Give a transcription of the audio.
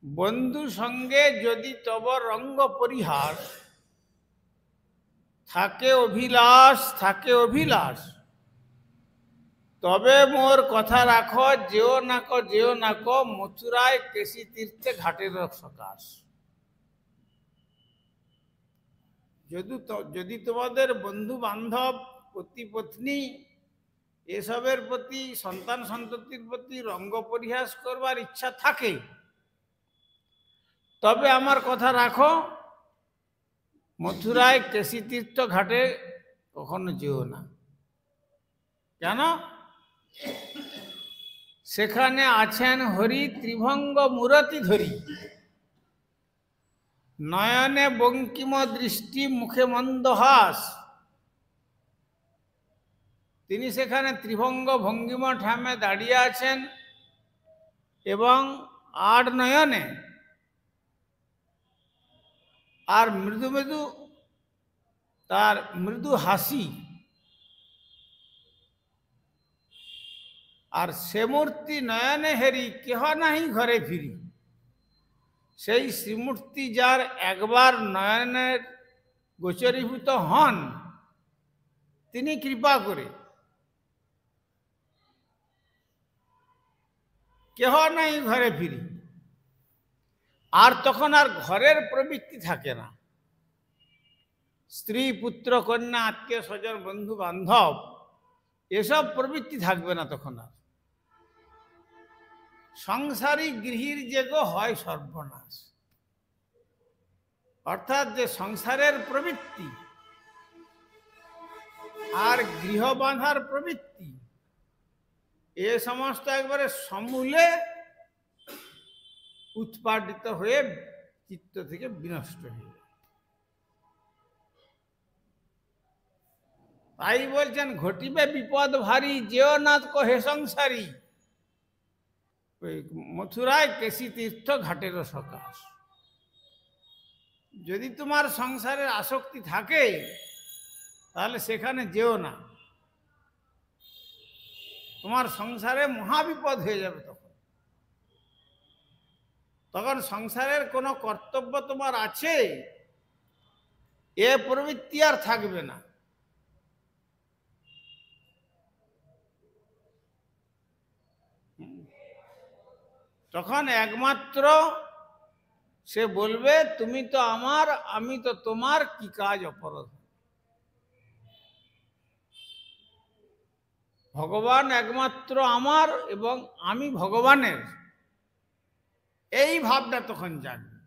বন্ধু সঙ্গে যদি তব রঙ্গ পরিহাস, থাকে অভিলাষ, তবে মোর কথা রাখো, যেও নাকো মথুরায় কেশী তীর্থে ঘাটের সকাশ। যদি তোমাদের বন্ধু বান্ধব, পতি পত্নী এসবের প্রতি, সন্তান সন্ততির প্রতি রঙ্গ পরিহাস করবার ইচ্ছা থাকে, তবে আমার কথা রাখো, মথুরায় কেশী তীর্থ ঘাটে কখনো যেও না। কেন? সেখানে আছেন হরি ত্রিভঙ্গ মূরতি ধরি, নয়নে বঙ্কিম দৃষ্টি, মুখে মন্দহাস। তিনি সেখানে ত্রিভঙ্গ ভঙ্গিমা ঠামে দাঁড়িয়ে আছেন এবং আট নয়নে আর মৃদু মৃদু তার মৃদু হাসি, আর সে মূর্তি নয়নে হেরি, কেহ নাহি ঘরে ফিরি। সেই শ্রীমূর্তি যার একবার নয়নের গোচরীভূত হন, তিনি কৃপা করে কেহ নাই ঘরে ফিরি। আর তখন আর ঘরের প্রবৃত্তি থাকে না, স্ত্রী পুত্র কন্যা আত্মীয় স্বজন বন্ধু বান্ধব এসব প্রবৃত্তি থাকবে না তখন আর। সংসারী গৃহীর যে গো হয় সর্বনাশ। অর্থাৎ যে সংসারের প্রবৃত্তি আর গৃহ বাঁধার প্রবৃত্তি, এ সমস্ত একবারে সমূলে উৎপাদিত হয়ে চিত্ত থেকে বিনষ্ট হয়ে। তাই বলছেন, ঘটিবে বিপদ ভারী, যেও নাথ কহে সংসারী, মথুরায় কেশী তীর্থ ঘাটের সকাশ। যদি তোমার সংসারের আসক্তি থাকে, তাহলে সেখানে যেও না, তোমার সংসারে মহাবিপদ হয়ে যাবে। তখন সংসারের কোনো কর্তব্য তোমার আছে, এ প্রবৃত্তি আর থাকবে না। তখন একমাত্র সে বলবে, তুমি তো আমার, আমি তো তোমার, কি কাজ অপরাধ। ভগবান একমাত্র আমার এবং আমি ভগবানের, এই ভাবটা তখন জাগবে।